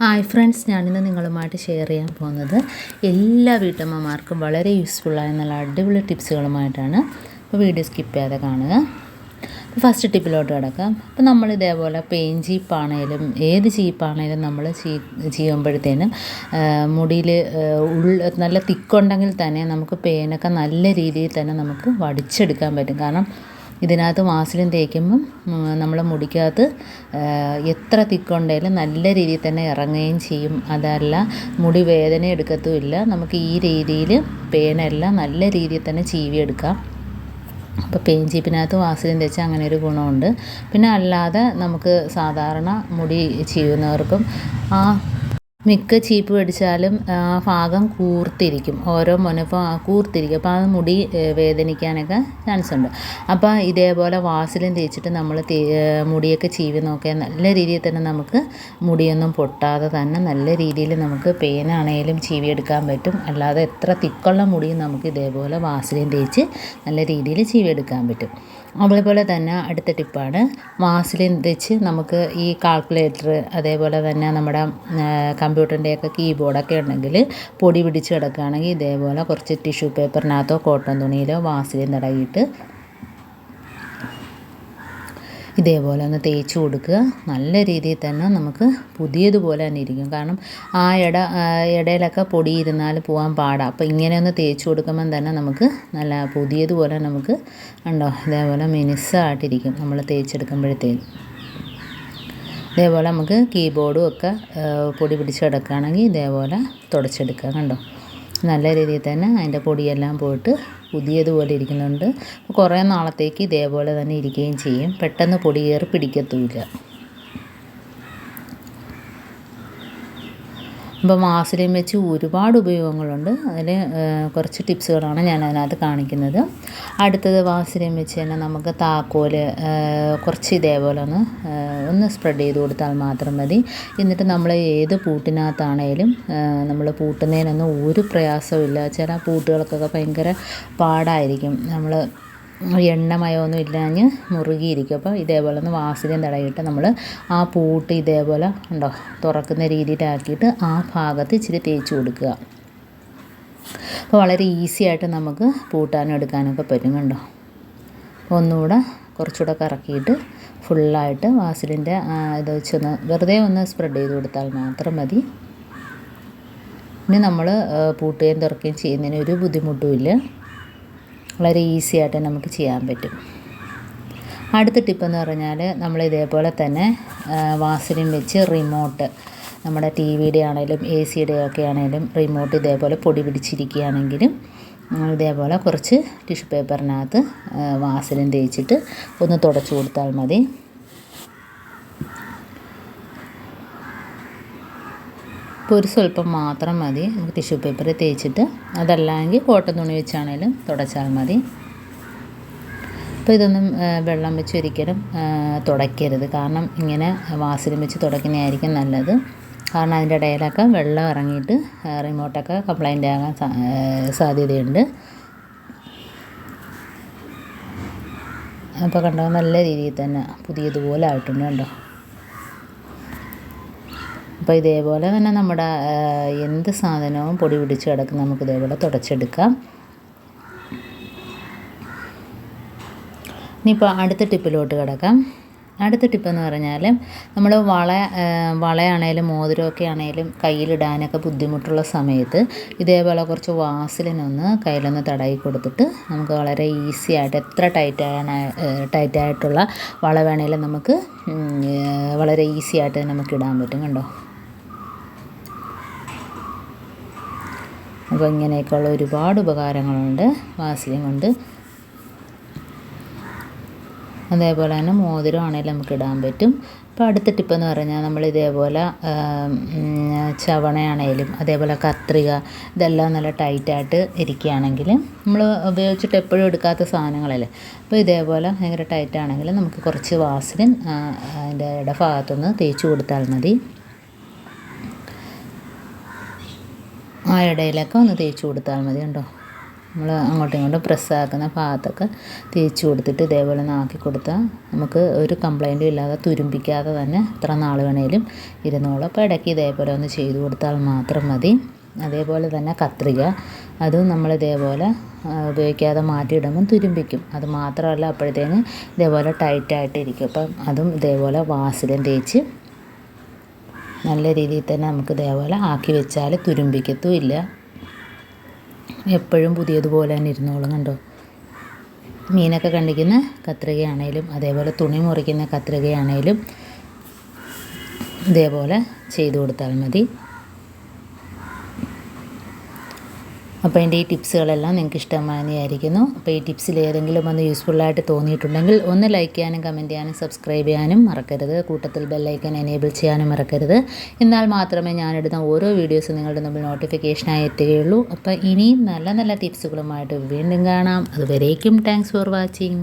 Hi friends, ഞാനിന്ന് നിങ്ങളുമായിട്ട് share ചെയ്യാൻ പോകുന്നത് എല്ലാ വീട്ടമ്മമാർക്കും വളരെ യൂസ്ഫുള്ളായ നല്ല അടിപൊളി ടിപ്സുകളുമായിട്ടാണ്. അപ്പോൾ വീഡിയോ സ്കിപ്പ് ചെയ്യാതെ കാണുക. അപ്പോൾ ഫസ്റ്റ് ടിപ്പിലോട്ട് കിടക്കാം. അപ്പോൾ നമ്മൾ ഇതേപോലെ പെയിൻ ചീപ്പാണേലും ഏത് ചീപ്പാണേലും നമ്മൾ ചെയ്യുമ്പോഴത്തേനും മുടിയിൽ നല്ല തിക്കുണ്ടെങ്കിൽ തന്നെ നമുക്ക് പെയിനൊക്കെ നല്ല രീതിയിൽ തന്നെ നമുക്ക് വടിച്ചെടുക്കാൻ പറ്റും. കാരണം ഇതിനകത്ത് വാസലിൻ തേക്കുമ്പം നമ്മളെ മുടിക്കകത്ത് എത്ര തിക്കുണ്ടെങ്കിലും നല്ല രീതിയിൽ തന്നെ ഇറങ്ങുകയും ചെയ്യും. അതല്ല മുടി വേദന എടുക്കത്തുമില്ല. നമുക്ക് ഈ രീതിയിൽ പേനെല്ലാം നല്ല രീതിയിൽ തന്നെ ചീവിയെടുക്കാം. അപ്പോൾ പെയിൻ ചീപ്പിനകത്ത് വാസലിൻ തേച്ചാൽ അങ്ങനെ ഒരു ഗുണമുണ്ട്. പിന്നെ അല്ലാതെ നമുക്ക് സാധാരണ മുടി ചീവുന്നവർക്കും മിക്ക ചീപ്പ് പിടിച്ചാലും ആ ഭാഗം കൂർത്തിരിക്കും, ഓരോ മുനപ്പം കൂർത്തിരിക്കും. അപ്പോൾ അത് മുടി വേദനിക്കാനൊക്കെ ചാൻസ് ഉണ്ട്. അപ്പോൾ ഇതേപോലെ വാസലിൻ തേച്ചിട്ട് നമ്മൾ മുടിയൊക്കെ ചീവി നോക്കിയാൽ നല്ല രീതിയിൽ തന്നെ നമുക്ക് മുടിയൊന്നും പൊട്ടാതെ തന്നെ നല്ല രീതിയിൽ നമുക്ക് പേനാണേലും ചീവിയെടുക്കാൻ പറ്റും. അല്ലാതെ എത്ര തിക്കുള്ള മുടിയും നമുക്ക് ഇതേപോലെ വാസലിൻ തേച്ച് നല്ല രീതിയിൽ ചീവിയെടുക്കാൻ പറ്റും. അതേപോലെ തന്നെ അടുത്ത ടിപ്പാണ്, വാസലിൻ തേച്ച് നമുക്ക് ഈ കാൽക്കുലേറ്റർ അതേപോലെ തന്നെ നമ്മുടെ കമ്പ്യൂട്ടറിൻ്റെയൊക്കെ കീബോർഡൊക്കെ ഉണ്ടെങ്കിൽ പൊടി പിടിച്ച് കിടക്കുകയാണെങ്കിൽ ഇതേപോലെ കുറച്ച് ടിഷ്യൂ പേപ്പറിനകത്തോ കോട്ടൺ തുണിയിലോ വാസലിൻ തടവിയിട്ട് ഇതേപോലെ ഒന്ന് തേച്ച് കൊടുക്കുക. നല്ല രീതിയിൽ തന്നെ നമുക്ക് പുതിയതുപോലെ തന്നെ ഇരിക്കും. കാരണം ആ ഇടയിലൊക്കെ പൊടി ഇരുന്നാൽ പോകാൻ പാടാം. അപ്പോൾ ഇങ്ങനെ ഒന്ന് തേച്ച് കൊടുക്കുമ്പം തന്നെ നമുക്ക് നല്ല പുതിയതുപോലെ നമുക്ക് ഉണ്ടോ ഇതേപോലെ മിനുസമായിട്ടിരിക്കും നമ്മൾ തേച്ചെടുക്കുമ്പോഴത്തേക്കും. ഇതേപോലെ നമുക്ക് കീബോർഡും ഒക്കെ പൊടി പിടിച്ച് കിടക്കുകയാണെങ്കിൽ ഇതേപോലെ തുടച്ചെടുക്കുക. കണ്ടോ നല്ല രീതിയിൽ തന്നെ അതിൻ്റെ പൊടിയെല്ലാം പോയിട്ട് പുതിയതുപോലെ ഇരിക്കുന്നുണ്ട്. കുറേ നാളത്തേക്ക് ഇതേപോലെ തന്നെ ഇരിക്കുകയും ചെയ്യും. പെട്ടെന്ന് പൊടി കയറി പിടിക്കത്തുമില്ല. അപ്പോൾ വാസലിൻ വെച്ച് ഒരുപാട് ഉപയോഗങ്ങളുണ്ട്. അതിൽ കുറച്ച് ടിപ്സുകളാണ് ഞാൻ അതിനകത്ത് കാണിക്കുന്നത്. അടുത്തത് വാസലിൻ വെച്ച് തന്നെ നമുക്ക് താക്കോല് കുറച്ച് ഇതേപോലെ ഒന്ന് സ്പ്രെഡ് ചെയ്ത് കൊടുത്താൽ മാത്രം മതി. എന്നിട്ട് നമ്മൾ ഏത് പൂട്ടിനകത്താണേലും നമ്മൾ പൂട്ടുന്നതിനൊന്നും ഒരു പ്രയാസമില്ല. ചില പൂട്ടുകൾക്കൊക്കെ ഭയങ്കര പാടായിരിക്കും, നമ്മൾ എണ്ണമയമൊന്നും ഇല്ലാഞ്ഞ് മുറുകിയിരിക്കും. അപ്പോൾ ഇതേപോലെ ഒന്ന് വാസലിൻ തടവിയിട്ട് നമ്മൾ ആ പൂട്ട് ഇതേപോലെ ഉണ്ടോ തുറക്കുന്ന രീതിയിലാക്കിയിട്ട് ആ ഭാഗത്ത് ഇച്ചിരി തേച്ച് കൊടുക്കുക. അപ്പോൾ വളരെ ഈസി ആയിട്ട് നമുക്ക് പൂട്ടാനും എടുക്കാനൊക്കെ പറ്റും. കണ്ടോ ഒന്നുകൂടെ കുറച്ചുകൂടെ കറക്കിയിട്ട് ഫുള്ളായിട്ട് വാസലിൻ്റെ ഇത് വെച്ചൊന്ന് വെറുതെ ഒന്ന് സ്പ്രെഡ് ചെയ്ത് കൊടുത്താൽ മാത്രം മതി. ഇനി നമ്മൾ പൂട്ടുകയും തുറക്കുകയും ചെയ്യുന്നതിന് ഒരു ബുദ്ധിമുട്ടുമില്ല. വളരെ ഈസി ആയിട്ട് നമുക്ക് ചെയ്യാൻ പറ്റും. അടുത്ത ടിപ്പെന്ന് പറഞ്ഞാൽ നമ്മൾ ഇതേപോലെ തന്നെ വാസലിൻ വെച്ച് റിമോട്ട് നമ്മുടെ ടി വിയുടെ ആണെങ്കിലും എ സിയുടെ ഒക്കെ ആണെങ്കിലും റിമോട്ട് ഇതേപോലെ പൊടി പിടിച്ചിരിക്കുകയാണെങ്കിലും ഇതേപോലെ കുറച്ച് ടിഷ്യൂ പേപ്പറിനകത്ത് വാസലിൻ തേച്ചിട്ട് ഒന്ന് തുടച്ചു കൊടുത്താൽ മതി. ഇപ്പോൾ ഒരു സ്വല്പം മാത്രം മതി നമുക്ക് ടിഷ്യൂ പേപ്പർ തേച്ചിട്ട്, അതല്ലെങ്കിൽ കോട്ടൺ തുണി വെച്ചാണേലും തുടച്ചാൽ മതി. അപ്പോൾ ഇതൊന്നും വെള്ളം വെച്ച് ഒരിക്കലും തുടയ്ക്കരുത്. കാരണം ഇങ്ങനെ വാസലിൻ വെച്ച് തുടയ്ക്കുന്നതായിരിക്കും നല്ലത്. കാരണം അതിൻ്റെ ഇടയിലൊക്കെ വെള്ളം ഇറങ്ങിയിട്ട് റിമോട്ടൊക്കെ കംപ്ലൈൻ്റ് ആകാൻ സാധ്യതയുണ്ട്. അപ്പോൾ കണ്ടോ നല്ല രീതിയിൽ തന്നെ പുതിയതുപോലെ ആയിട്ടുണ്ട്. കണ്ടോ അപ്പോൾ ഇതേപോലെ തന്നെ നമ്മുടെ എന്ത് സാധനവും പൊടി പിടിച്ച് കിടക്കും നമുക്ക് ഇതേപോലെ തുടച്ചെടുക്കാം. ഇനിയിപ്പോൾ അടുത്ത ടിപ്പിലോട്ട് കിടക്കാം. അടുത്ത ടിപ്പെന്ന് പറഞ്ഞാൽ നമ്മൾ വളയാണേലും മോതിരമൊക്കെ ആണേലും കയ്യിലിടാനൊക്കെ ബുദ്ധിമുട്ടുള്ള സമയത്ത് ഇതേപോലെ കുറച്ച് വാസലിനൊന്ന് കയ്യിലൊന്ന് തടവി കൊടുത്തിട്ട് നമുക്ക് വളരെ ഈസി ആയിട്ട് എത്ര ടൈറ്റായിട്ടുള്ള വള വേണേലും നമുക്ക് വളരെ ഈസി ആയിട്ട് നമുക്ക് ഇടാൻ പറ്റും. കണ്ടോ അപ്പോൾ ഇങ്ങനെയൊക്കെയുള്ള ഒരുപാട് ഉപകാരങ്ങളുണ്ട് വാസലിൻ കൊണ്ട്. അതേപോലെ തന്നെ മോതിരം ആണെങ്കിലും നമുക്ക് ഇടാൻ പറ്റും. അപ്പോൾ അടുത്ത ടിപ്പെന്ന് പറഞ്ഞാൽ നമ്മൾ ഇതേപോലെ ചവണയാണേലും അതേപോലെ കത്രിക ഇതെല്ലാം നല്ല ടൈറ്റായിട്ട് ഇരിക്കുകയാണെങ്കിൽ നമ്മൾ ഉപയോഗിച്ചിട്ട് എപ്പോഴും എടുക്കാത്ത സാധനങ്ങളല്ലേ, അപ്പോൾ ഇതേപോലെ ഭയങ്കര ടൈറ്റാണെങ്കിൽ നമുക്ക് കുറച്ച് വാസലിൻ അതിൻ്റെ ഇടഭാഗത്തൊന്ന് തേച്ച് കൊടുത്താൽ മതി. ആ ഇടയിലൊക്കെ ഒന്ന് തേച്ച് കൊടുത്താൽ മതി. കണ്ടോ നമ്മൾ അങ്ങോട്ടും ഇങ്ങോട്ടും പ്രസ്സാക്കുന്ന ഭാഗത്തൊക്കെ തേച്ച് കൊടുത്തിട്ട് ഇതേപോലെ ഒന്ന് ആക്കി കൊടുത്താൽ നമുക്ക് ഒരു കംപ്ലൈൻറ്റും ഇല്ലാതെ തുരുമ്പിക്കാതെ തന്നെ എത്ര നാൾ വേണേലും ഇരുന്നോളും. അപ്പോൾ ഇടയ്ക്ക് ഇതേപോലെ ഒന്ന് ചെയ്ത് കൊടുത്താൽ മാത്രം മതി. അതേപോലെ തന്നെ കത്രിക, അതും നമ്മൾ ഇതേപോലെ ഉപയോഗിക്കാതെ മാറ്റിയിടുമ്പം തുരുമ്പിക്കും. അത് മാത്രമല്ല അപ്പോഴത്തേന് ഇതേപോലെ ടൈറ്റായിട്ടിരിക്കും. അപ്പം അതും ഇതേപോലെ വാസലിൻ തേച്ച് നല്ല രീതിയിൽ തന്നെ നമുക്ക് ഇതേപോലെ ആക്കി വെച്ചാൽ തുരുമ്പിക്കത്തും ഇല്ല. എപ്പോഴും പുതിയതുപോലെ തന്നെ ഇരുന്നോളും. കണ്ടോ, മീനൊക്കെ കണ്ടിക്കുന്ന കത്രികയാണേലും അതേപോലെ തുണി മുറിക്കുന്ന കത്രികയാണേലും ഇതേപോലെ ചെയ്ത് കൊടുത്താൽ മതി. അപ്പോൾ എൻ്റെ ഈ ടിപ്സുകളെല്ലാം നിങ്ങൾക്ക് ഇഷ്ടമായെന്ന് വിചാരിക്കുന്നു. അപ്പോൾ ഈ ടിപ്സിൽ ഏതെങ്കിലും ഒന്ന് യൂസ്ഫുള്ളായിട്ട് തോന്നിയിട്ടുണ്ടെങ്കിൽ ഒന്ന് ലൈക്ക് ചെയ്യാനും കമൻറ്റ് ചെയ്യാനും സബ്സ്ക്രൈബ് ചെയ്യാനും മറക്കരുത്. കൂട്ടത്തിൽ ബെല്ലൈക്കൻ എനേബിൾ ചെയ്യാനും മറക്കരുത്. എന്നാൽ മാത്രമേ ഞാനിടുന്ന ഓരോ വീഡിയോസും നിങ്ങളുടെ മുമ്പിൽ നോട്ടിഫിക്കേഷനായി എത്തുകയുള്ളൂ. അപ്പോൾ ഇനിയും നല്ല നല്ല ടിപ്സുകളുമായിട്ട് വീണ്ടും കാണാം. അതുവരേക്കും താങ്ക്സ് ഫോർ വാച്ചിങ്.